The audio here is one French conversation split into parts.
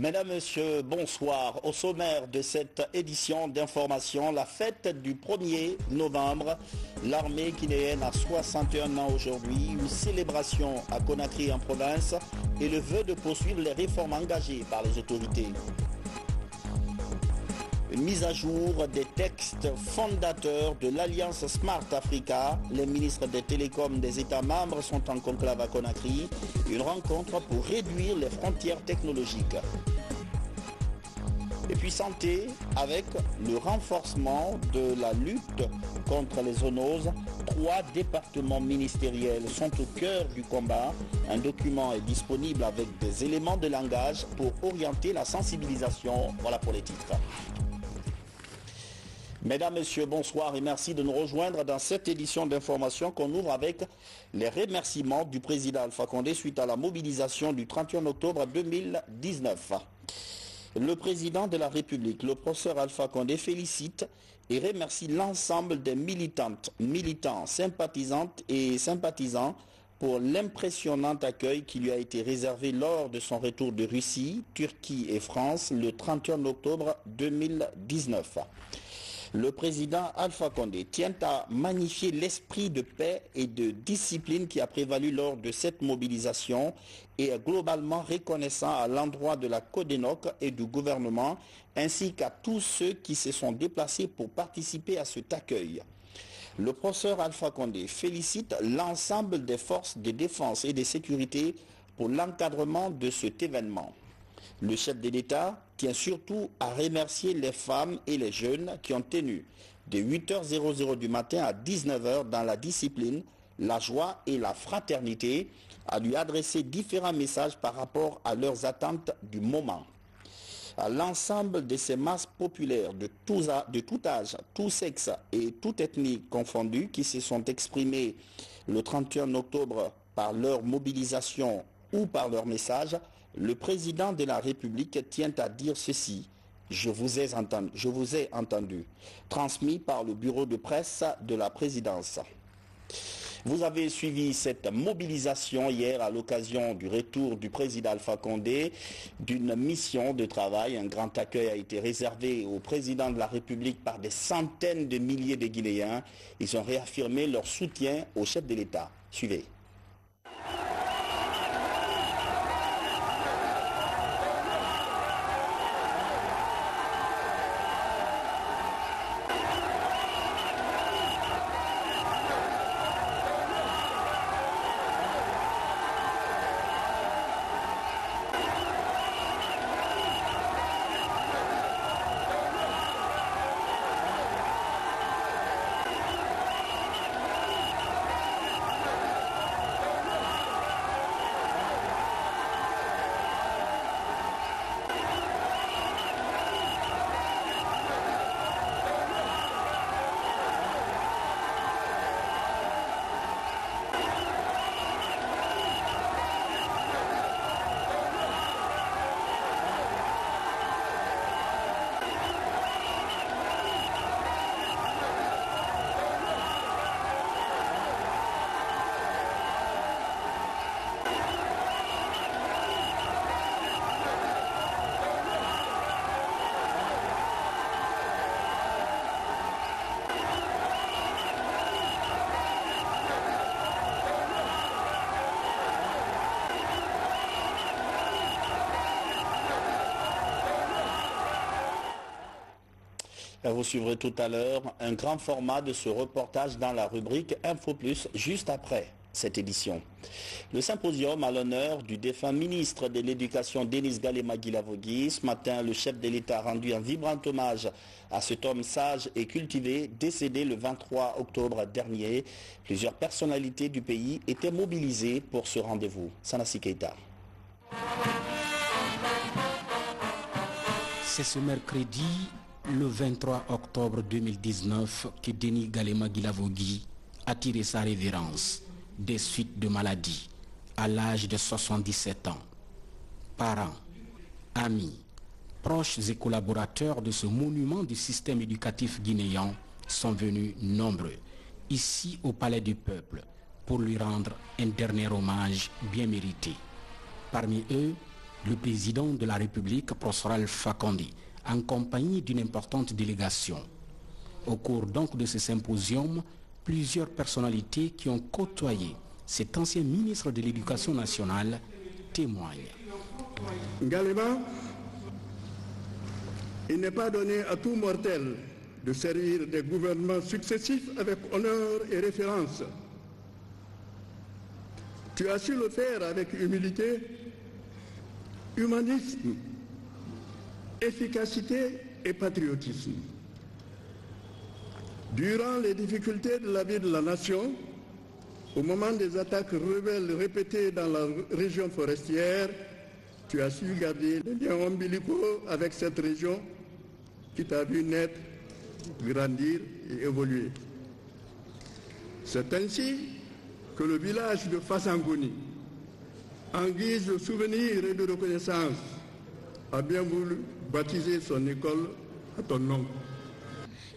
Mesdames, Messieurs, bonsoir. Au sommaire de cette édition d'information, la fête du 1er novembre, l'armée guinéenne a 61 ans aujourd'hui, une célébration à Conakry en province et le vœu de poursuivre les réformes engagées par les autorités. Une mise à jour des textes fondateurs de l'Alliance Smart Africa. Les ministres des télécoms des États membres sont en conclave à Conakry. Une rencontre pour réduire les frontières technologiques. Et puis santé, avec le renforcement de la lutte contre les zoonoses. 3 départements ministériels sont au cœur du combat. Un document est disponible avec des éléments de langage pour orienter la sensibilisation. Voilà pour les titres. Mesdames, Messieurs, bonsoir et merci de nous rejoindre dans cette édition d'information qu'on ouvre avec les remerciements du président Alpha Condé suite à la mobilisation du 31 octobre 2019. Le président de la République, le professeur Alpha Condé, félicite et remercie l'ensemble des militantes, militants, sympathisantes et sympathisants pour l'impressionnant accueil qui lui a été réservé lors de son retour de Russie, Turquie et France le 31 octobre 2019. Le président Alpha Condé tient à magnifier l'esprit de paix et de discipline qui a prévalu lors de cette mobilisation et est globalement reconnaissant à l'endroit de la CODENOC et du gouvernement ainsi qu'à tous ceux qui se sont déplacés pour participer à cet accueil. Le professeur Alpha Condé félicite l'ensemble des forces de défense et de sécurité pour l'encadrement de cet événement. Le chef de l'État tient surtout à remercier les femmes et les jeunes qui ont tenu de 8h00 du matin à 19h dans la discipline, la joie et la fraternité, à lui adresser différents messages par rapport à leurs attentes du moment. À l'ensemble de ces masses populaires de tout âge, tout sexe et toute ethnie confondue qui se sont exprimées le 31 octobre par leur mobilisation ou par leur message, le président de la République tient à dire ceci. Je vous ai entendu, transmis par le bureau de presse de la présidence. Vous avez suivi cette mobilisation hier à l'occasion du retour du président Alpha Condé d'une mission de travail. Un grand accueil a été réservé au président de la République par des centaines de milliers de Guinéens. Ils ont réaffirmé leur soutien au chef de l'État. Suivez. Vous suivrez tout à l'heure un grand format de ce reportage dans la rubrique Info Plus juste après cette édition. Le symposium à l'honneur du défunt ministre de l'Éducation Denis Galema Guilavogui. Ce matin, le chef de l'État a rendu un vibrant hommage à cet homme sage et cultivé décédé le 23 octobre dernier. Plusieurs personnalités du pays étaient mobilisées pour ce rendez-vous. Sanassi Keita. C'est ce mercredi, le 23 octobre 2019, que Denis Galema Guilavogui a tiré sa révérence des suites de maladie à l'âge de 77 ans. Parents, amis, proches et collaborateurs de ce monument du système éducatif guinéen sont venus nombreux ici au Palais du Peuple pour lui rendre un dernier hommage bien mérité. Parmi eux, Le président de la République, Prosper Alpha Condé, en compagnie d'une importante délégation. Au cours donc de ce symposium, plusieurs personnalités qui ont côtoyé cet ancien ministre de l'Éducation nationale témoignent. Galema, il n'est pas donné à tout mortel de servir des gouvernements successifs avec honneur et référence. Tu as su le faire avec humilité, humanisme, efficacité et patriotisme. Durant les difficultés de la vie de la nation, au moment des attaques rebelles répétées dans la région forestière, tu as su garder les liens ombilicaux avec cette région qui t'a vu naître, grandir et évoluer. C'est ainsi que le village de Fassangoni, en guise de souvenir et de reconnaissance, a bien voulu baptiser son école à ton nom.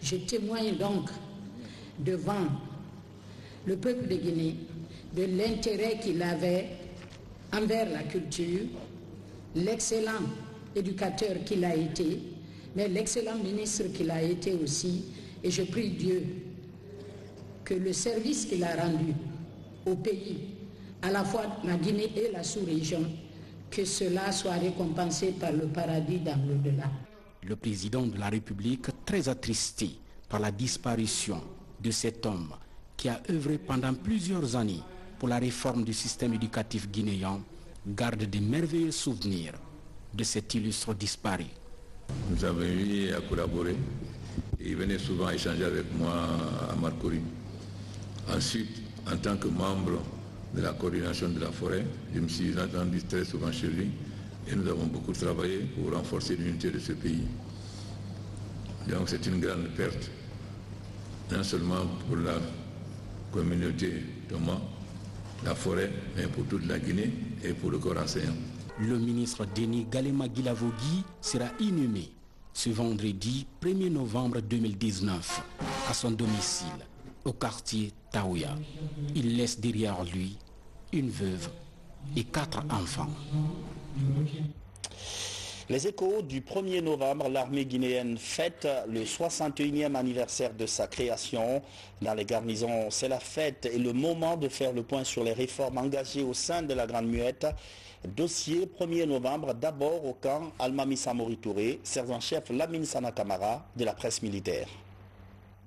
Je témoigne donc devant le peuple de Guinée de l'intérêt qu'il avait envers la culture, l'excellent éducateur qu'il a été, mais l'excellent ministre qu'il a été aussi. Et je prie Dieu que le service qu'il a rendu au pays, à la fois la Guinée et la sous-région, que cela soit récompensé par le paradis dans l'au-delà. Le président de la République, très attristé par la disparition de cet homme qui a œuvré pendant plusieurs années pour la réforme du système éducatif guinéen, garde de merveilleux souvenirs de cet illustre disparu. Nous avons eu à collaborer et il venait souvent échanger avec moi à Marcory. Ensuite, en tant que membre de la coordination de la forêt, je me suis entendu très souvent chez lui et nous avons beaucoup travaillé pour renforcer l'unité de ce pays. Donc c'est une grande perte, non seulement pour la communauté Thomas, la forêt, mais pour toute la Guinée et pour le corps enseignant. Le ministre Denis Galema Guilavogui sera inhumé ce vendredi 1er novembre 2019 à son domicile au quartier Taouya. Il laisse derrière lui une veuve et 4 enfants. Les Échos du 1er novembre, l'armée guinéenne fête le 61e anniversaire de sa création. Dans les garnisons, c'est la fête et le moment de faire le point sur les réformes engagées au sein de la Grande Muette. Dossier 1er novembre, d'abord au camp Almami Samori Touré, sergent-chef Lamine Sana Camara de la presse militaire.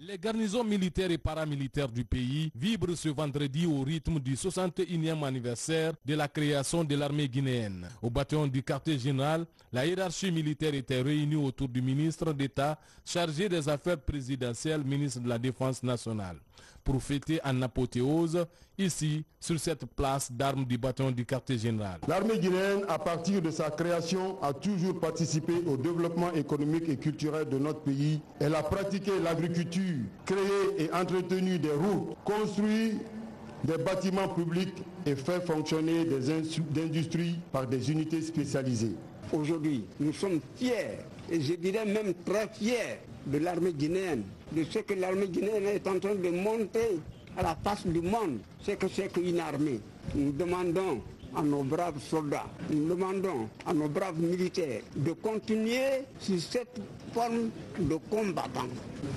Les garnisons militaires et paramilitaires du pays vibrent ce vendredi au rythme du 61e anniversaire de la création de l'armée guinéenne. Au bataillon du quartier général, la hiérarchie militaire était réunie autour du ministre d'État chargé des affaires présidentielles, ministre de la Défense nationale, pour fêter en apothéose, ici, sur cette place d'armes du bataillon du quartier général. L'armée guinéenne, à partir de sa création, a toujours participé au développement économique et culturel de notre pays. Elle a pratiqué l'agriculture, créé et entretenu des routes, construit des bâtiments publics et fait fonctionner des industries par des unités spécialisées. Aujourd'hui, nous sommes fiers, et je dirais même très fiers, de l'armée guinéenne, de ce que l'armée guinéenne est en train de monter à la face du monde, c'est que c'est qu'une armée. Nous demandons à nos braves soldats, nous demandons à nos braves militaires de continuer sur cette forme de combattant.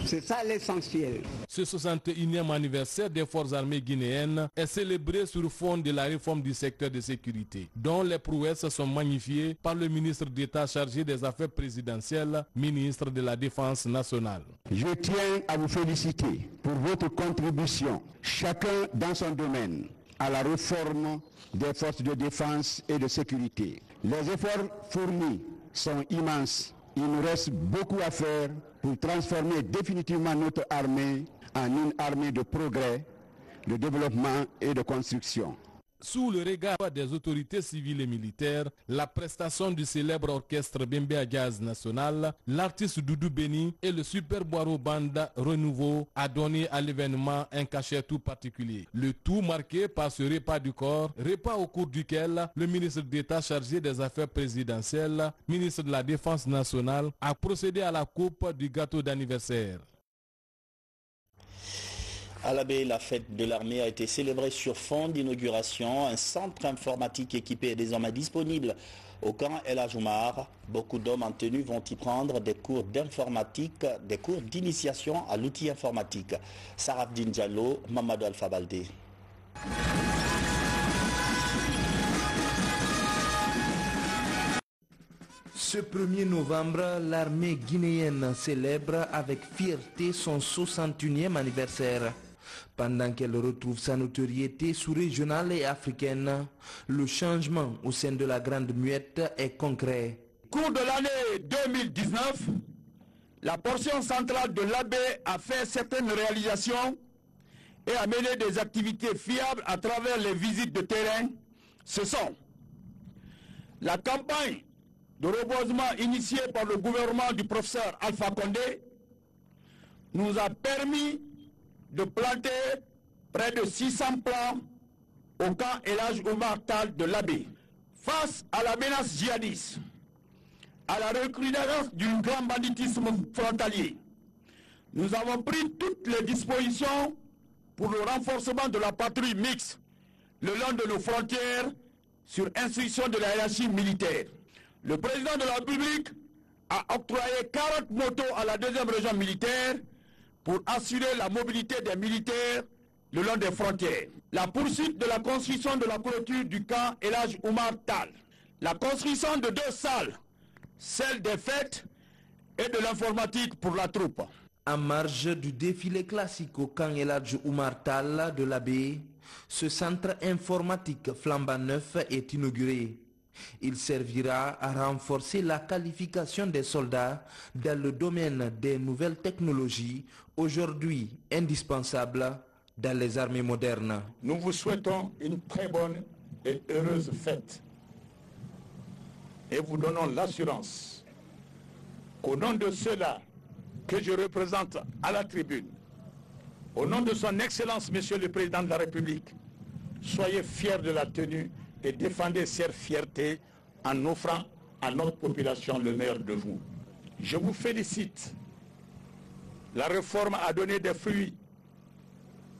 C'est ça l'essentiel. Ce 61e anniversaire des forces armées guinéennes est célébré sur fond de la réforme du secteur de sécurité, dont les prouesses sont magnifiées par le ministre d'État chargé des affaires présidentielles, ministre de la Défense nationale. Je tiens à vous féliciter pour votre contribution, chacun dans son domaine, à la réforme des forces de défense et de sécurité. Les efforts fournis sont immenses. Il nous reste beaucoup à faire pour transformer définitivement notre armée en une armée de progrès, de développement et de construction. Sous le regard des autorités civiles et militaires, la prestation du célèbre orchestre Bembea Jazz National, l'artiste Doudou Beni et le Super Boiro Band Renouveau a donné à l'événement un cachet tout particulier. Le tout marqué par ce repas du corps, repas au cours duquel le ministre d'État chargé des affaires présidentielles, ministre de la Défense nationale, a procédé à la coupe du gâteau d'anniversaire. À la baie, la fête de l'armée a été célébrée sur fond d'inauguration. Un centre informatique équipé est désormais disponible Au camp El Ajoumar, beaucoup d'hommes en tenue vont y prendre des cours d'informatique, des cours d'initiation à l'outil informatique. Sarafdine Diallo, Mamadou Alpha Baldé. Ce 1er novembre, l'armée guinéenne célèbre avec fierté son 61e anniversaire. Pendant qu'elle retrouve sa notoriété sous-régionale et africaine, le changement au sein de la Grande Muette est concret. Au cours de l'année 2019, la portion centrale de l'AB a fait certaines réalisations et a mené des activités fiables à travers les visites de terrain. Ce sont la campagne de reboisement initiée par le gouvernement du professeur Alpha Condé nous a permis de planter près de 600 plants au camp El Ajoumar Tal de l'Abbé. Face à la menace djihadiste, à la recrudescence du grand banditisme frontalier, nous avons pris toutes les dispositions pour le renforcement de la patrouille mixte le long de nos frontières sur instruction de la hiérarchie militaire. Le président de la République a octroyé 40 motos à la 2e région militaire pour assurer la mobilité des militaires le long des frontières. La poursuite de la construction de la clôture du camp El Ajoumar Tal. La construction de 2 salles, celle des fêtes et de l'informatique pour la troupe. En marge du défilé classique au camp El Ajoumar Tal de l'Abbé, ce centre informatique flambant neuf est inauguré. Il servira à renforcer la qualification des soldats dans le domaine des nouvelles technologies, aujourd'hui indispensables dans les armées modernes. Nous vous souhaitons une très bonne et heureuse fête et vous donnons l'assurance qu'au nom de ceux-là que je représente à la tribune, au nom de son Excellence, Monsieur le Président de la République, soyez fiers de la tenue et défendez cette fierté en offrant à notre population le meilleur de vous. Je vous félicite. La réforme a donné des fruits.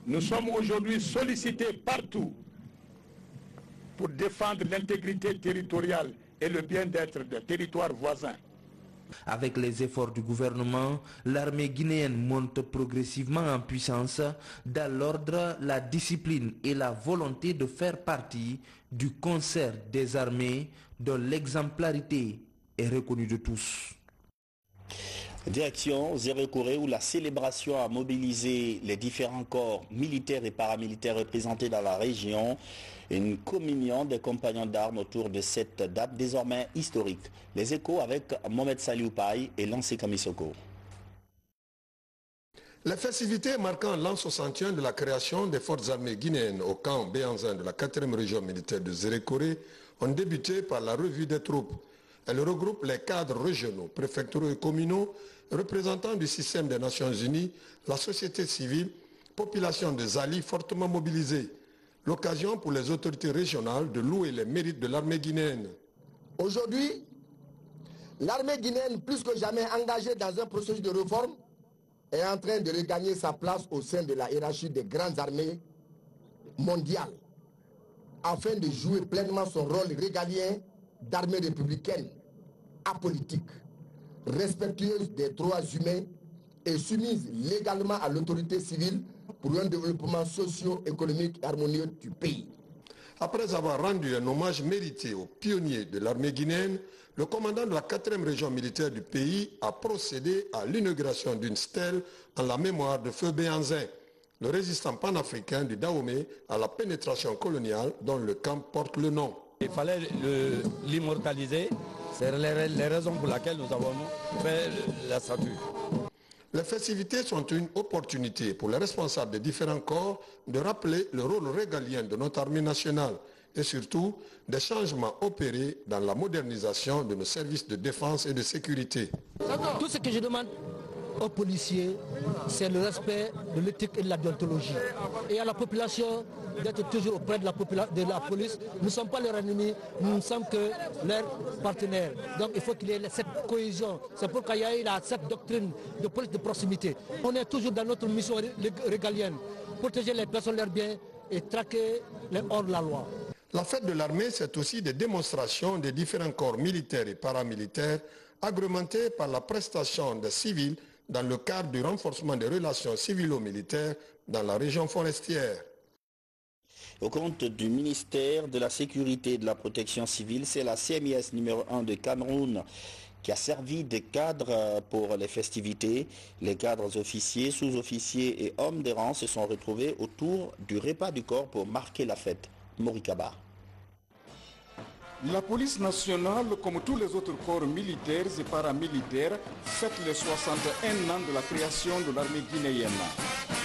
Nous sommes aujourd'hui sollicités partout pour défendre l'intégrité territoriale et le bien-être des territoires voisins. Avec les efforts du gouvernement, l'armée guinéenne monte progressivement en puissance dans l'ordre, la discipline et la volonté de faire partie du concert des armées dont l'exemplarité est reconnue de tous. Direction Zérékoré où la célébration a mobilisé les différents corps militaires et paramilitaires représentés dans la région. Une communion des compagnons d'armes autour de cette date désormais historique. Les échos avec Mohamed Saliou Paye et Lancé Kamisoko. Les festivités marquant l'an 61 de la création des forces armées guinéennes au camp Béanzin de la 4e région militaire de Zérékoré ont débuté par la revue des troupes. Elle regroupe les cadres régionaux, préfectoraux et communaux, représentants du système des Nations Unies, la société civile, population de Zali fortement mobilisée. L'occasion pour les autorités régionales de louer les mérites de l'armée guinéenne. Aujourd'hui, l'armée guinéenne, plus que jamais engagée dans un processus de réforme, est en train de regagner sa place au sein de la hiérarchie des grandes armées mondiales, afin de jouer pleinement son rôle régalien d'armée républicaine, apolitique, respectueuse des droits humains et soumise légalement à l'autorité civile pour un développement socio-économique harmonieux du pays. Après avoir rendu un hommage mérité aux pionniers de l'armée guinéenne, le commandant de la 4e région militaire du pays a procédé à l'inauguration d'une stèle en la mémoire de Feu Béanzin, le résistant panafricain du Dahomey à la pénétration coloniale dont le camp porte le nom. Il fallait l'immortaliser, c'est les raisons pour lesquelles nous avons fait la statue. Les festivités sont une opportunité pour les responsables des différents corps de rappeler le rôle régalien de notre armée nationale et surtout des changements opérés dans la modernisation de nos services de défense et de sécurité. Tout ce que je demande aux policiers, c'est le respect de l'éthique et de la déontologie. Et à la population, d'être toujours auprès de la police. Nous ne sommes pas leurs ennemis, nous ne sommes que leurs partenaires. Donc il faut qu'il y ait cette cohésion. C'est pourquoi il y a eu cette doctrine de police de proximité. On est toujours dans notre mission régalienne, protéger les personnes, leurs biens et traquer les hors de la loi. La fête de l'armée, c'est aussi des démonstrations des différents corps militaires et paramilitaires agrémentés par la prestation des civils dans le cadre du renforcement des relations civilo-militaires dans la région forestière. Au compte du ministère de la Sécurité et de la Protection civile, c'est la CMIS numéro 1 de Cameroun qui a servi de cadre pour les festivités. Les cadres officiers, sous-officiers et hommes des rangs se sont retrouvés autour du repas du corps pour marquer la fête. Morikaba. La police nationale, comme tous les autres corps militaires et paramilitaires, fête les 61 ans de la création de l'armée guinéenne.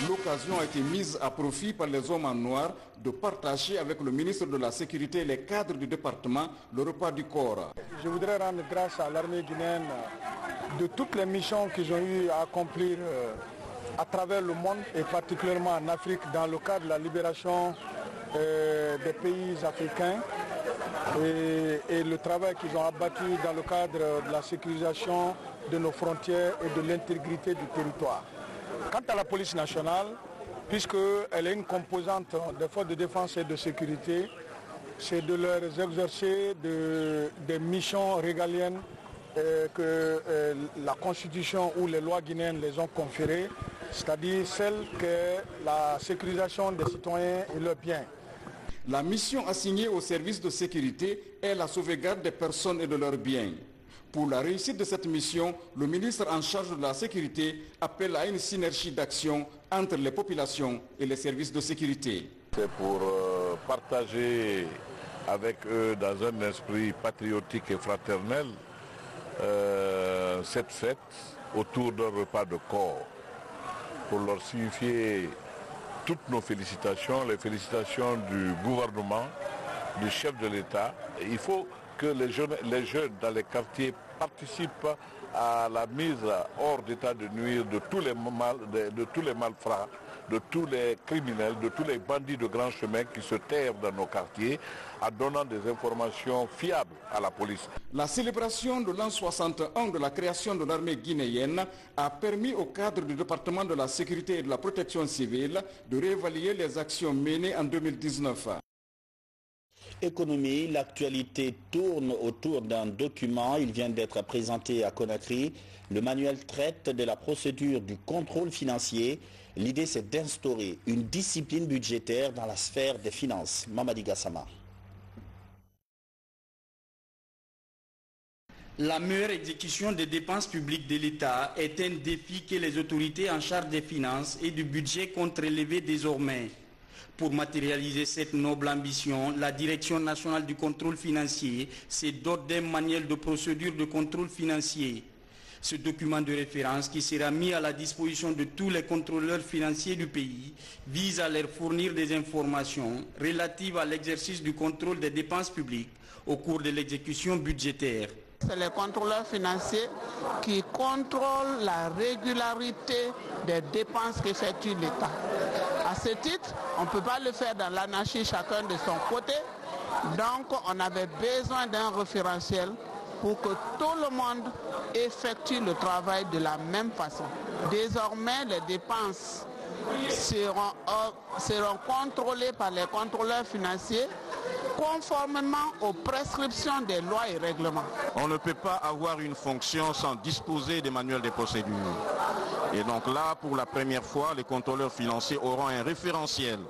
L'occasion a été mise à profit par les hommes en noir de partager avec le ministre de la Sécurité et les cadres du département le repas du corps. Je voudrais rendre grâce à l'armée guinéenne de toutes les missions qu'ils ont eu à accomplir à travers le monde et particulièrement en Afrique dans le cadre de la libération des pays africains et le travail qu'ils ont abattu dans le cadre de la sécurisation de nos frontières et de l'intégrité du territoire. Quant à la police nationale, puisqu'elle est une composante des forces de défense et de sécurité, c'est de leur exercer des missions régaliennes que la Constitution ou les lois guinéennes les ont conférées, c'est-à-dire celles que la sécurisation des citoyens et leurs biens. La mission assignée au service de sécurité est la sauvegarde des personnes et de leurs biens. Pour la réussite de cette mission, le ministre en charge de la sécurité appelle à une synergie d'action entre les populations et les services de sécurité. C'est pour partager avec eux dans un esprit patriotique et fraternel cette fête autour d'un repas de corps, pour leur signifier toutes nos félicitations, les félicitations du gouvernement, du chef de l'État. Il faut que les jeunes dans les quartiers participent à la mise hors d'état de nuire de tous les malfrats, de tous les criminels, de tous les bandits de grands chemins qui se terrent dans nos quartiers, en donnant des informations fiables à la police. La célébration de l'an 61 de la création de l'armée guinéenne a permis au cadre du département de la sécurité et de la protection civile de réévaluer les actions menées en 2019. Économie, l'actualité tourne autour d'un document. Il vient d'être présenté à Conakry. Le manuel traite de la procédure du contrôle financier. L'idée, c'est d'instaurer une discipline budgétaire dans la sphère des finances. Mamadi Gassama. La meilleure exécution des dépenses publiques de l'État est un défi que les autorités en charge des finances et du budget comptent relever désormais. Pour matérialiser cette noble ambition, la Direction nationale du contrôle financier s'est dotée d'un manuel de procédure de contrôle financier. Ce document de référence, qui sera mis à la disposition de tous les contrôleurs financiers du pays, vise à leur fournir des informations relatives à l'exercice du contrôle des dépenses publiques au cours de l'exécution budgétaire. C'est les contrôleurs financiers qui contrôlent la régularité des dépenses qu'effectue l'État. À ce titre, on ne peut pas le faire dans l'anarchie, chacun de son côté. Donc, on avait besoin d'un référentiel pour que tout le monde effectue le travail de la même façon. Désormais, les dépenses seront contrôlées par les contrôleurs financiers conformément aux prescriptions des lois et règlements. On ne peut pas avoir une fonction sans disposer des manuels de procédure. Et donc là, pour la première fois, les contrôleurs financiers auront un référentiel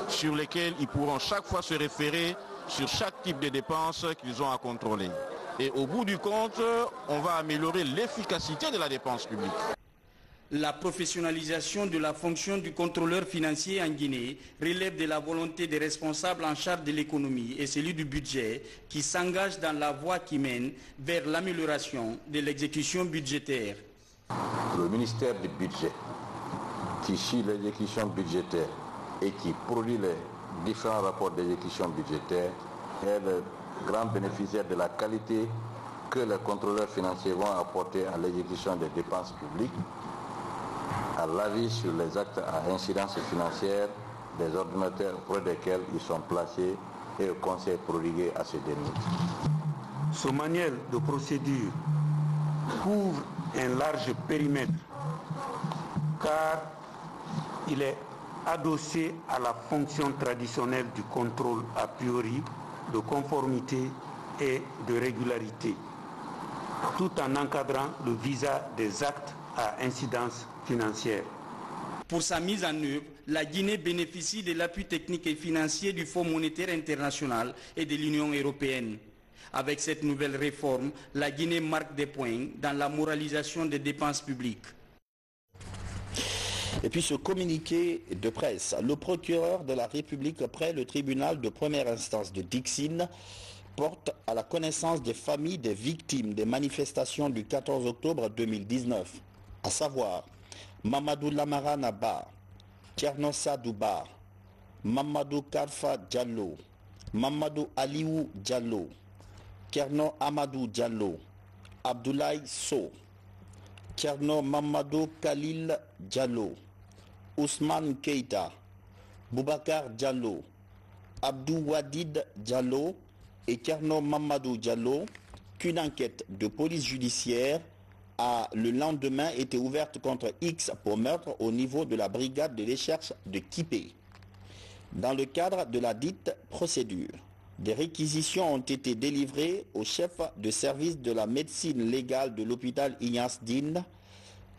sur lequel ils pourront chaque fois se référer sur chaque type de dépenses qu'ils ont à contrôler. Et au bout du compte, on va améliorer l'efficacité de la dépense publique. La professionnalisation de la fonction du contrôleur financier en Guinée relève de la volonté des responsables en charge de l'économie et celui du budget qui s'engagent dans la voie qui mène vers l'amélioration de l'exécution budgétaire. Le ministère du budget qui suit l'exécution budgétaire et qui produit les différents rapports d'exécution budgétaire est le grand bénéficiaire de la qualité que les contrôleurs financiers vont apporter à l'exécution des dépenses publiques, à l'avis sur les actes à incidence financière des ordinateurs auprès desquels ils sont placés et au conseil prodigué à ces derniers. Ce manuel de procédure couvre un large périmètre car il est adossé à la fonction traditionnelle du contrôle a priori de conformité et de régularité, tout en encadrant le visa des actes à incidence financière. Pour sa mise en œuvre, la Guinée bénéficie de l'appui technique et financier du Fonds monétaire international et de l'Union européenne. Avec cette nouvelle réforme, la Guinée marque des points dans la moralisation des dépenses publiques. Et puis ce communiqué de presse, le procureur de la République près le tribunal de première instance de Dixine porte à la connaissance des familles des victimes des manifestations du 14 octobre 2019, à savoir Mamadou Lamarana Ba, Tierno Sadou Ba, Mamadou Karfa Diallo, Mamadou Aliou Diallo, Tierno Amadou Diallo, Abdoulaye So, Tierno Mamadou Khalil Diallo, Ousmane Keita, Boubacar Diallo, Abdou Wadid Diallo et Tierno Mamadou Diallo, qu'une enquête de police judiciaire a le lendemain été ouverte contre X pour meurtre au niveau de la brigade de recherche de Kipé. Dans le cadre de la dite procédure, des réquisitions ont été délivrées au chef de service de la médecine légale de l'hôpital Ignace Dine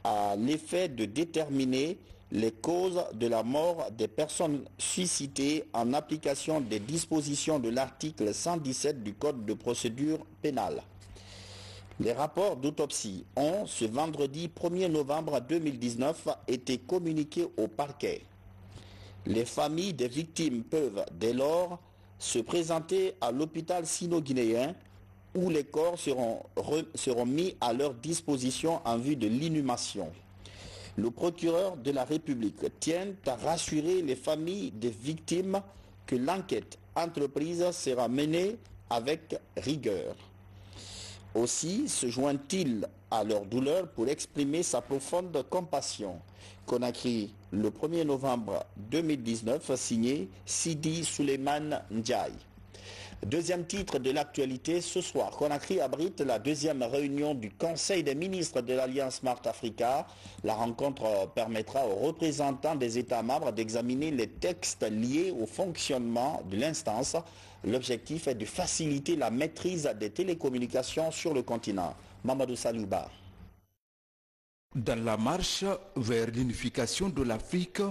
à l'effet de déterminer les causes de la mort des personnes suscitées en application des dispositions de l'article 117 du Code de procédure pénale. Les rapports d'autopsie ont, ce vendredi 1er novembre 2019, été communiqués au parquet. Les familles des victimes peuvent, dès lors, se présenter à l'hôpital sino-guinéen où les corps seront mis à leur disposition en vue de l'inhumation. Le procureur de la République tient à rassurer les familles des victimes que l'enquête entreprise sera menée avec rigueur. Aussi se joint-il à leur douleur pour exprimer sa profonde compassion. Conakry, le 1er novembre 2019, signé Sidi Souleymane Ndiaye. Deuxième titre de l'actualité ce soir, Conakry abrite la deuxième réunion du Conseil des ministres de l'Alliance Smart Africa. La rencontre permettra aux représentants des États membres d'examiner les textes liés au fonctionnement de l'instance. L'objectif est de faciliter la maîtrise des télécommunications sur le continent. Mamadou Salouba. Dans la marche vers l'unification de l'Afrique,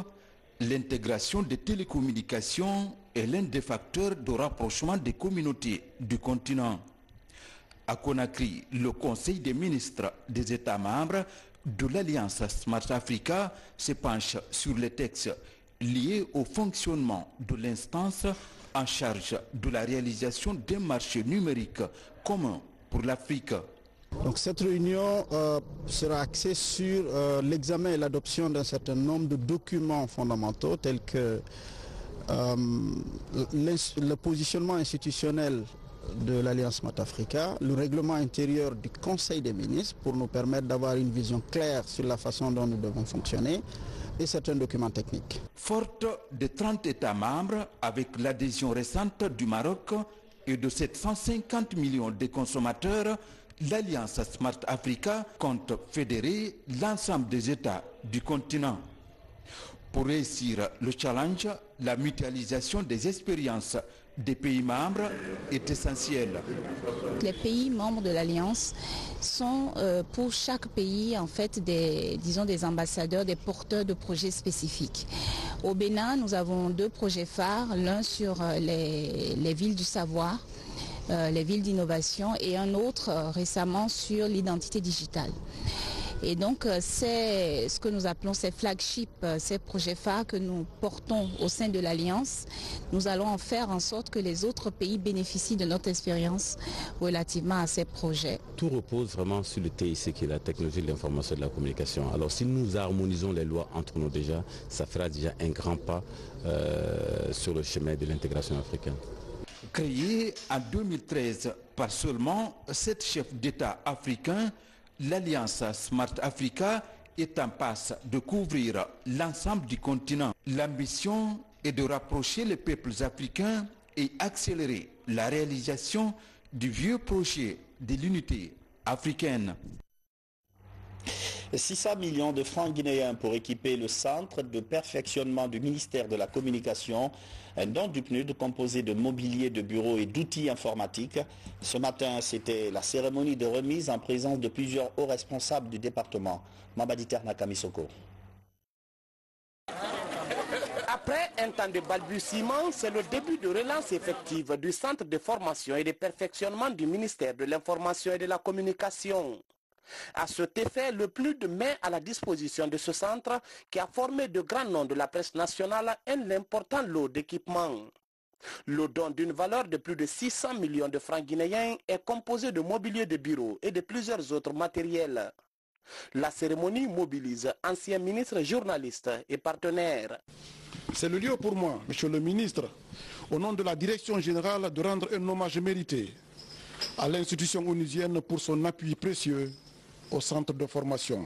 l'intégration des télécommunications est l'un des facteurs de rapprochement des communautés du continent. À Conakry, le Conseil des ministres des États membres de l'Alliance Smart Africa se penche sur les textes liés au fonctionnement de l'instance en charge de la réalisation d'un marché numérique commun pour l'Afrique. Donc cette réunion sera axée sur l'examen et l'adoption d'un certain nombre de documents fondamentaux tels que le positionnement institutionnel de l'Alliance Smart Africa, le règlement intérieur du Conseil des ministres pour nous permettre d'avoir une vision claire sur la façon dont nous devons fonctionner et certains documents techniques. Forte de 30 États membres avec l'adhésion récente du Maroc et de 750 millions de consommateurs, l'Alliance Smart Africa compte fédérer l'ensemble des États du continent. Pour réussir le challenge, la mutualisation des expériences des pays membres est essentielle. Les pays membres de l'Alliance sont pour chaque pays en fait des ambassadeurs, des porteurs de projets spécifiques. Au Bénin, nous avons 2 projets phares, l'un sur les villes du savoir, les villes d'innovation et un autre récemment sur l'identité digitale. Et donc c'est ce que nous appelons ces flagships, ces projets phares que nous portons au sein de l'Alliance. Nous allons en faire en sorte que les autres pays bénéficient de notre expérience relativement à ces projets. Tout repose vraiment sur le TIC qui est la technologie de l'information et de la communication. Alors si nous harmonisons les lois entre nous déjà, ça fera déjà un grand pas sur le chemin de l'intégration africaine. Créée en 2013 par seulement 7 chefs d'État africains, l'Alliance Smart Africa est en passe de couvrir l'ensemble du continent. L'ambition est de rapprocher les peuples africains et accélérer la réalisation du vieux projet de l'unité africaine. 600 millions de francs guinéens pour équiper le centre de perfectionnement du ministère de la Communication, un don du PNUD composé de mobilier de bureau et d'outils informatiques. Ce matin, c'était la cérémonie de remise en présence de plusieurs hauts responsables du département. Mabadi Ternaka Misoko. Après un temps de balbutiement, c'est le début de relance effective du centre de formation et de perfectionnement du ministère de l'Information et de la Communication. À cet effet, le PNUD met à la disposition de ce centre, qui a formé de grands noms de la presse nationale, un important lot d'équipements. Le don d'une valeur de plus de 600 millions de francs guinéens est composé de mobilier de bureau et de plusieurs autres matériels. La cérémonie mobilise anciens ministres, journalistes et partenaires. C'est le lieu pour moi, Monsieur le ministre, au nom de la Direction générale, de rendre un hommage mérité à l'institution onusienne pour son appui précieux au centre de formation.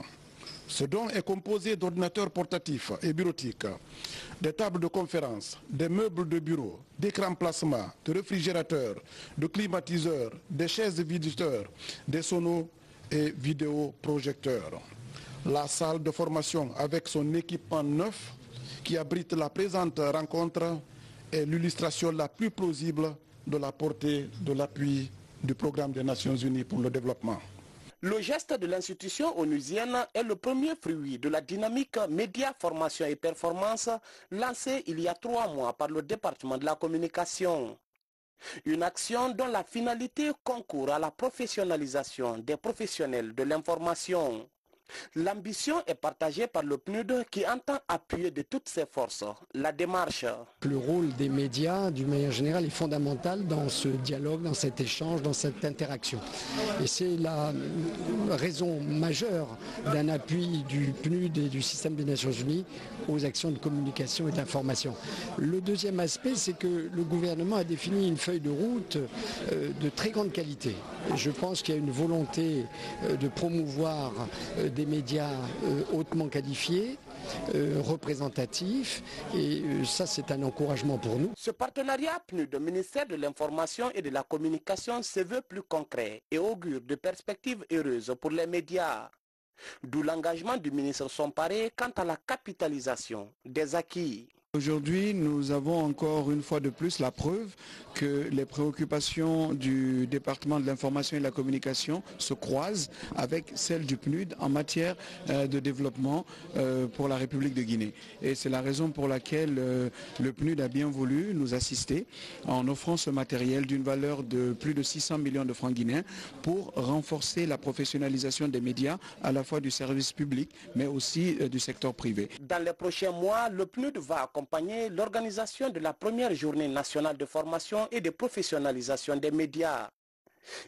Ce don est composé d'ordinateurs portatifs et bureautiques, des tables de conférence, des meubles de bureau, d'écrans plasma, de réfrigérateurs, de climatiseurs, des chaises visiteurs, des sonos et vidéoprojecteurs. La salle de formation avec son équipement neuf qui abrite la présente rencontre est l'illustration la plus plausible de la portée de l'appui du programme des Nations Unies pour le développement. Le geste de l'institution onusienne est le premier fruit de la dynamique média, formation et performance lancée il y a 3 mois par le département de la communication. Une action dont la finalité concourt à la professionnalisation des professionnels de l'information. L'ambition est partagée par le PNUD qui entend appuyer de toutes ses forces la démarche. Le rôle des médias, d'une manière générale, est fondamental dans ce dialogue, dans cet échange, dans cette interaction. Et c'est la raison majeure d'un appui du PNUD et du système des Nations Unies aux actions de communication et d'information. Le deuxième aspect, c'est que le gouvernement a défini une feuille de route de très grande qualité. Et je pense qu'il y a une volonté de promouvoir des médias hautement qualifiés, représentatifs, et ça c'est un encouragement pour nous. Ce partenariat PNUD, ministère de l'Information et de la Communication, se veut plus concret et augure de perspectives heureuses pour les médias. D'où l'engagement du ministre Somparé quant à la capitalisation des acquis. Aujourd'hui, nous avons encore une fois de plus la preuve que les préoccupations du département de l'information et de la communication se croisent avec celles du PNUD en matière de développement pour la République de Guinée. Et c'est la raison pour laquelle le PNUD a bien voulu nous assister en offrant ce matériel d'une valeur de plus de 600 millions de francs guinéens pour renforcer la professionnalisation des médias, à la fois du service public mais aussi du secteur privé. Dans les prochains mois, le PNUD va accompagner l'organisation de la première journée nationale de formation et de professionnalisation des médias.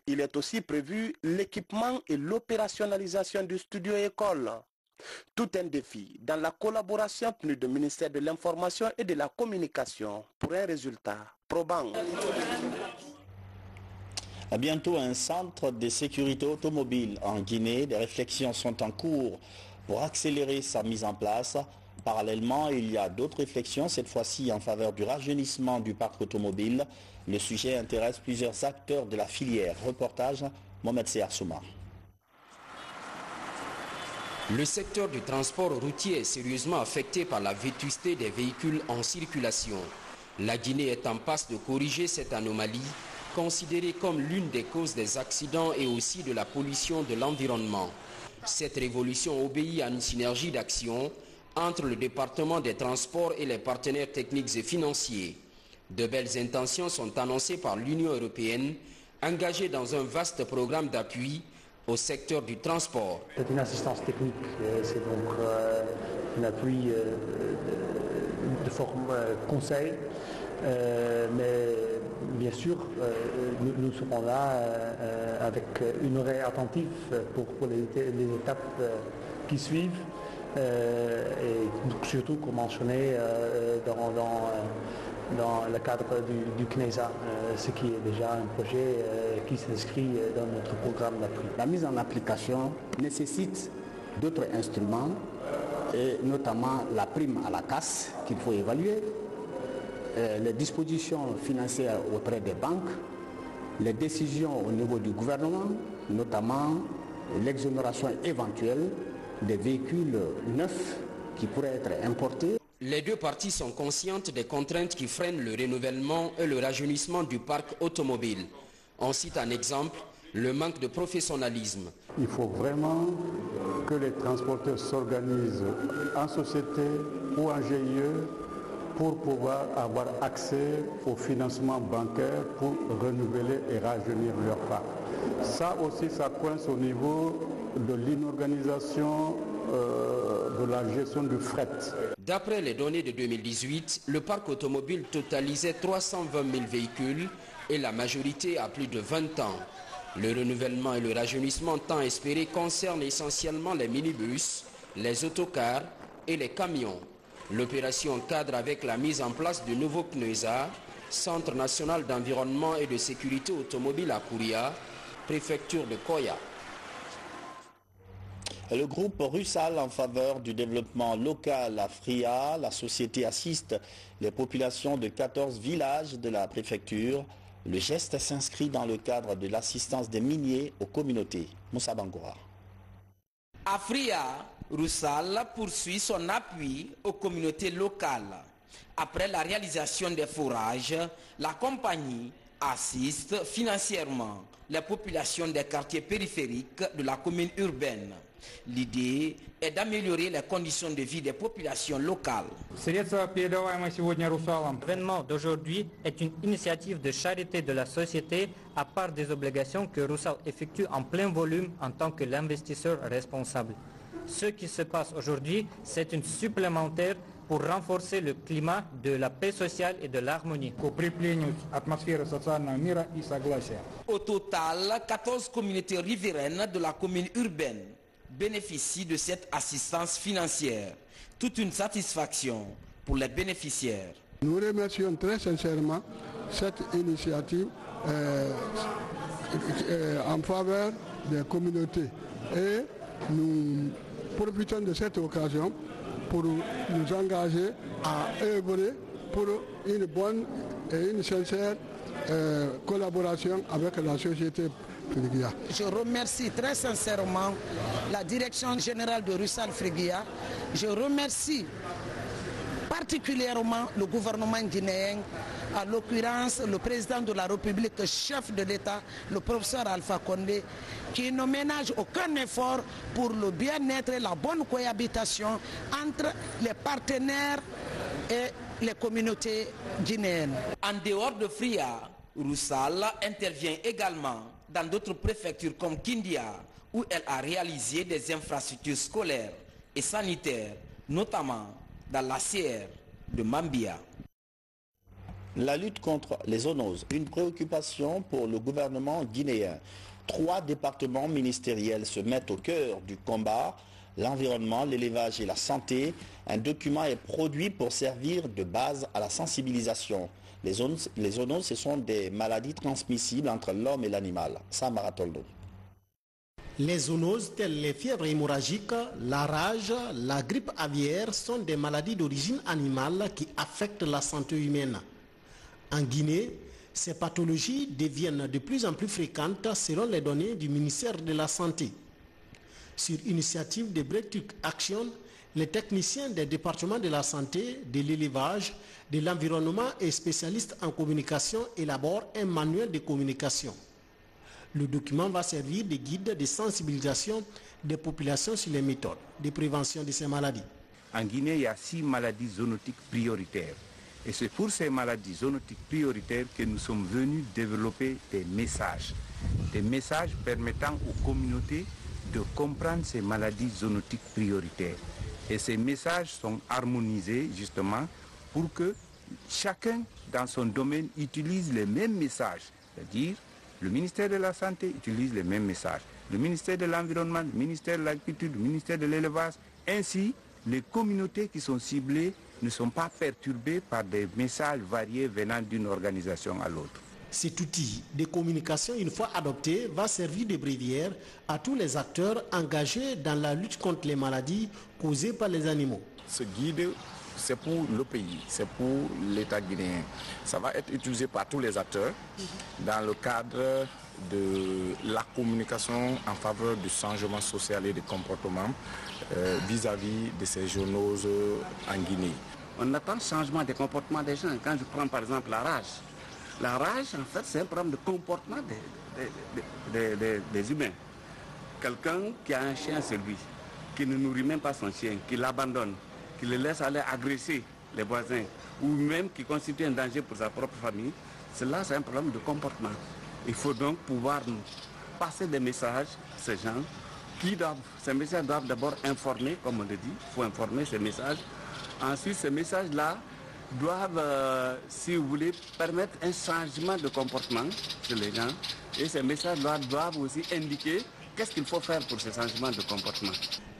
Il est aussi prévu l'équipement et l'opérationnalisation du studio école. Tout un défi dans la collaboration PNUD ministère de l'Information et de la Communication pour un résultat probant. À bientôt un centre de sécurité automobile en Guinée. Des réflexions sont en cours pour accélérer sa mise en place. Parallèlement, il y a d'autres réflexions, cette fois-ci en faveur du rajeunissement du parc automobile. Le sujet intéresse plusieurs acteurs de la filière. Reportage, Mohamed Seyar Souma. Le secteur du transport routier est sérieusement affecté par la vétusté des véhicules en circulation. La Guinée est en passe de corriger cette anomalie, considérée comme l'une des causes des accidents et aussi de la pollution de l'environnement. Cette révolution obéit à une synergie d'action entre le département des transports et les partenaires techniques et financiers. De belles intentions sont annoncées par l'Union européenne, engagée dans un vaste programme d'appui au secteur du transport. C'est une assistance technique, c'est donc un appui de forme conseil, mais bien sûr nous serons là avec une oreille attentive pour les étapes qui suivent. Et surtout comme mentionné dans le cadre du CNESA, ce qui est déjà un projet qui s'inscrit dans notre programme d'appui. La mise en application nécessite d'autres instruments, et notamment la prime à la casse qu'il faut évaluer, les dispositions financières auprès des banques, les décisions au niveau du gouvernement, notamment l'exonération éventuelle des véhicules neufs qui pourraient être importés. Les deux parties sont conscientes des contraintes qui freinent le renouvellement et le rajeunissement du parc automobile. On cite un exemple, le manque de professionnalisme. Il faut vraiment que les transporteurs s'organisent en société ou en GIE pour pouvoir avoir accès au financement bancaire pour renouveler et rajeunir leur parc. Ça aussi, ça coince au niveau de l'inorganisation de la gestion du fret. D'après les données de 2018, le parc automobile totalisait 320 000 véhicules et la majorité a plus de 20 ans. Le renouvellement et le rajeunissement tant espéré concernent essentiellement les minibus, les autocars et les camions. L'opération cadre avec la mise en place du nouveau CNESA, Centre national d'environnement et de sécurité automobile à Kouria, préfecture de Koya. Le groupe Russal en faveur du développement local à Fria, la société assiste les populations de 14 villages de la préfecture. Le geste s'inscrit dans le cadre de l'assistance des miniers aux communautés. Moussa Bangoura. À Fria, Russal poursuit son appui aux communautés locales. Après la réalisation des forages, la compagnie assiste financièrement les populations des quartiers périphériques de la commune urbaine. L'idée est d'améliorer les conditions de vie des populations locales. L'événement d'aujourd'hui est une initiative de charité de la société à part des obligations que Russal effectue en plein volume en tant que l'investisseur responsable. Ce qui se passe aujourd'hui, c'est une supplémentaire pour renforcer le climat de la paix sociale et de l'harmonie. Au total, 14 communautés riveraines de la commune urbaine bénéficient de cette assistance financière. Toute une satisfaction pour les bénéficiaires. Nous remercions très sincèrement cette initiative en faveur des communautés et nous profitons de cette occasion pour nous engager à œuvrer pour une bonne et une sincère collaboration avec la société Friguia. Je remercie très sincèrement la direction générale de Russal Friguia. Je remercie particulièrement le gouvernement guinéen, à l'occurrence le président de la République, chef de l'État, le professeur Alpha Condé, qui ne ménage aucun effort pour le bien-être et la bonne cohabitation entre les partenaires et les communautés guinéennes. En dehors de Fria, Russal intervient également dans d'autres préfectures comme Kindia, où elle a réalisé des infrastructures scolaires et sanitaires, notamment dans la CR de Mambia. La lutte contre les zoonoses, une préoccupation pour le gouvernement guinéen. 3 départements ministériels se mettent au cœur du combat, l'environnement, l'élevage et la santé. Un document est produit pour servir de base à la sensibilisation. Les zoonoses, ce sont des maladies transmissibles entre l'homme et l'animal. Samara Toldo. Les zoonoses telles les fièvres hémorragiques, la rage, la grippe aviaire sont des maladies d'origine animale qui affectent la santé humaine. En Guinée, ces pathologies deviennent de plus en plus fréquentes selon les données du ministère de la Santé. Sur initiative de Breakthrough Action, les techniciens des départements de la santé, de l'élevage, de l'environnement et spécialistes en communication élaborent un manuel de communication. Le document va servir de guide de sensibilisation des populations sur les méthodes de prévention de ces maladies. En Guinée, il y a 6 maladies zoonotiques prioritaires. Et c'est pour ces maladies zoonotiques prioritaires que nous sommes venus développer des messages permettant aux communautés de comprendre ces maladies zoonotiques prioritaires. Et ces messages sont harmonisés justement pour que chacun dans son domaine utilise les mêmes messages. C'est-à-dire, le ministère de la Santé utilise les mêmes messages. Le ministère de l'Environnement, le ministère de l'Agriculture, le ministère de l'Élevage. Ainsi, les communautés qui sont ciblées ne sont pas perturbées par des messages variés venant d'une organisation à l'autre. Cet outil de communication, une fois adopté, va servir de bréviaire à tous les acteurs engagés dans la lutte contre les maladies causées par les animaux. Ce guide c'est pour le pays, c'est pour l'État guinéen. Ça va être utilisé par tous les acteurs dans le cadre de la communication en faveur du changement social et du comportement vis-à-vis de ces zoonoses en Guinée. On attend le changement des comportements des gens. Quand je prends par exemple la rage. La rage, en fait, c'est un problème de comportement des humains. Quelqu'un qui a un chien sur lui, qui ne nourrit même pas son chien, qui l'abandonne, qui le laisse aller agresser les voisins, ou même qui constitue un danger pour sa propre famille, cela c'est un problème de comportement. Il faut donc pouvoir passer des messages à ces gens ces messages doivent d'abord informer, comme on le dit, il faut informer ces messages. Ensuite, ces messages-là doivent, si vous voulez, permettre un changement de comportement chez les gens. Et ces messages-là doivent aussi indiquer qu'est-ce qu'il faut faire pour ce changement de comportement.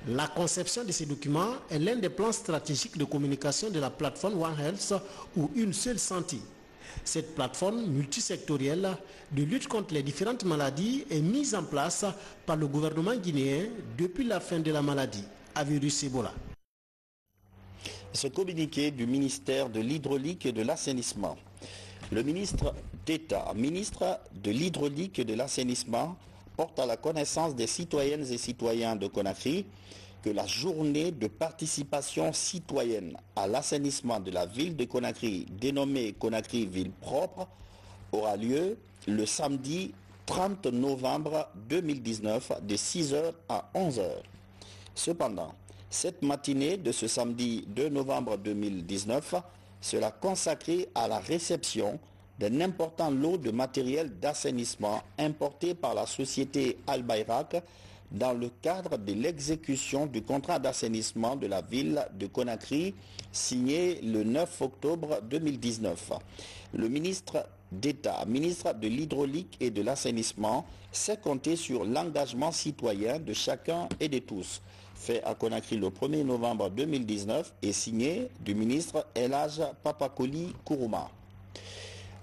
La conception de ces documents est l'un des plans stratégiques de communication de la plateforme One Health ou Une Seule Santé. Cette plateforme multisectorielle de lutte contre les différentes maladies est mise en place par le gouvernement guinéen depuis la fin de la maladie à virus Ebola. Ce communiqué du ministère de l'Hydraulique et de l'Assainissement. Le ministre d'État, ministre de l'Hydraulique et de l'Assainissement, porte à la connaissance des citoyennes et citoyens de Conakry que la journée de participation citoyenne à l'assainissement de la ville de Conakry, dénommée Conakry Ville Propre, aura lieu le samedi 30 novembre 2019 de 6h à 11h. Cependant, cette matinée de ce samedi 2 novembre 2019 sera consacrée à la réception d'un important lot de matériel d'assainissement importé par la société Al-Bayrak dans le cadre de l'exécution du contrat d'assainissement de la ville de Conakry signé le 9 octobre 2019. Le ministre d'État, ministre de l'Hydraulique et de l'Assainissement, sait compter sur l'engagement citoyen de chacun et de tous. Fait à Conakry le 1er novembre 2019 et signé du ministre El Hadj Papakoli Kourouma.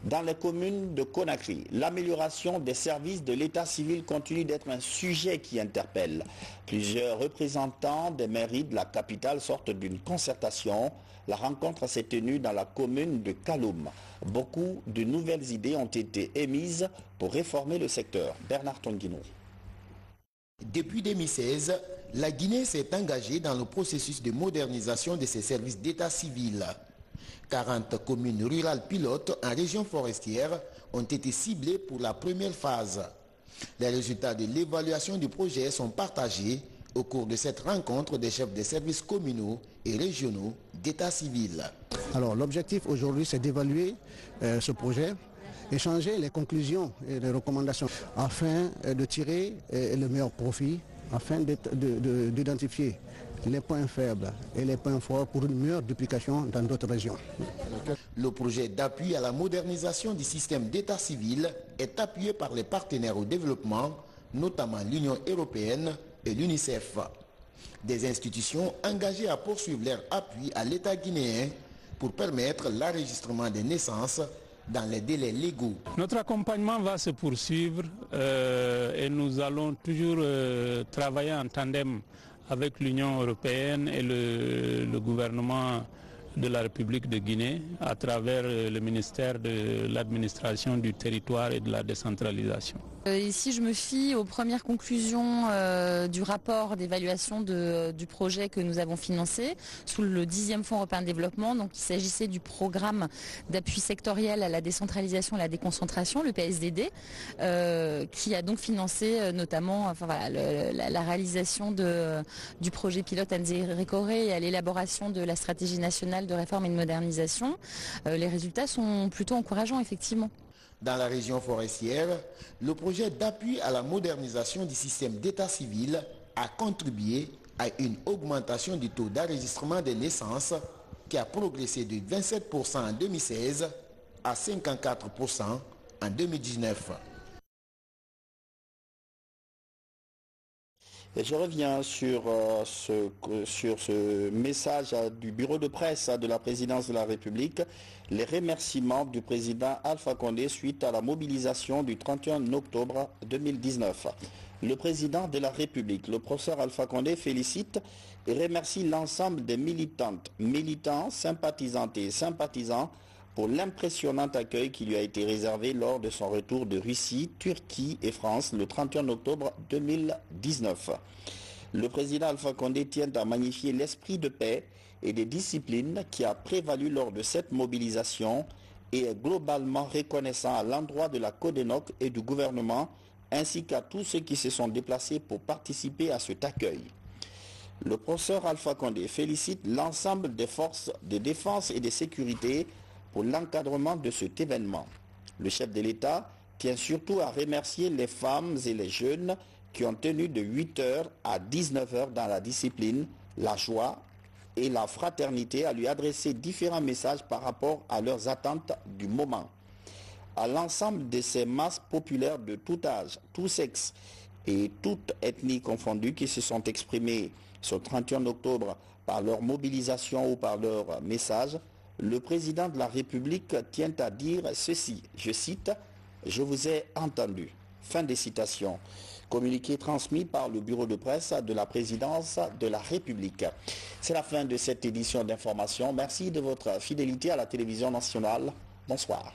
Dans les communes de Conakry, l'amélioration des services de l'état civil continue d'être un sujet qui interpelle. Plusieurs représentants des mairies de la capitale sortent d'une concertation. La rencontre s'est tenue dans la commune de Kaloum. Beaucoup de nouvelles idées ont été émises pour réformer le secteur. Bernard Tonguino. Depuis 2016, la Guinée s'est engagée dans le processus de modernisation de ses services d'état civil. 40 communes rurales pilotes en région forestière ont été ciblées pour la première phase. Les résultats de l'évaluation du projet sont partagés au cours de cette rencontre des chefs des services communaux et régionaux d'état civil. Alors l'objectif aujourd'hui c'est d'évaluer ce projet, échanger les conclusions et les recommandations afin de tirer le meilleur profit, afin d'identifier les points faibles et les points forts pour une meilleure duplication dans d'autres régions. Le projet d'appui à la modernisation du système d'état civil est appuyé par les partenaires au développement, notamment l'Union européenne et l'UNICEF. Des institutions engagées à poursuivre leur appui à l'État guinéen pour permettre l'enregistrement des naissances dans les délais légaux. Notre accompagnement va se poursuivre et nous allons toujours travailler en tandem avec l'Union européenne et le gouvernement de la République de Guinée à travers le ministère de l'administration du territoire et de la décentralisation. Ici, je me fie aux premières conclusions du rapport d'évaluation du projet que nous avons financé sous le 10e Fonds européen de développement. Donc, il s'agissait du programme d'appui sectoriel à la décentralisation et à la déconcentration, le PSDD, qui a donc financé notamment la réalisation du projet pilote Anzé-Récoré et à l'élaboration de la stratégie nationale de réforme et de modernisation. Les résultats sont plutôt encourageants, effectivement. Dans la région forestière, le projet d'appui à la modernisation du système d'état civil a contribué à une augmentation du taux d'enregistrement des naissances qui a progressé de 27% en 2016 à 54% en 2019. Et je reviens sur ce message du bureau de presse de la présidence de la République, les remerciements du président Alpha Condé suite à la mobilisation du 31 octobre 2019. Le président de la République, le professeur Alpha Condé, félicite et remercie l'ensemble des militantes, militants, sympathisantes et sympathisants pour l'impressionnant accueil qui lui a été réservé lors de son retour de Russie, Turquie et France le 31 octobre 2019. Le président Alpha Condé tient à magnifier l'esprit de paix et de discipline qui a prévalu lors de cette mobilisation et est globalement reconnaissant à l'endroit de la Codenoc et du gouvernement ainsi qu'à tous ceux qui se sont déplacés pour participer à cet accueil. Le professeur Alpha Condé félicite l'ensemble des forces de défense et de sécurité pour l'encadrement de cet événement. Le chef de l'État tient surtout à remercier les femmes et les jeunes qui ont tenu de 8h à 19h dans la discipline, la joie et la fraternité, à lui adresser différents messages par rapport à leurs attentes du moment. À l'ensemble de ces masses populaires de tout âge, tout sexe et toute ethnie confondue qui se sont exprimées ce 31 octobre par leur mobilisation ou par leur message, le président de la République tient à dire ceci, je cite, « Je vous ai entendu ». Fin des citations. Communiqué transmis par le bureau de presse de la présidence de la République. C'est la fin de cette édition d'information. Merci de votre fidélité à la télévision nationale. Bonsoir.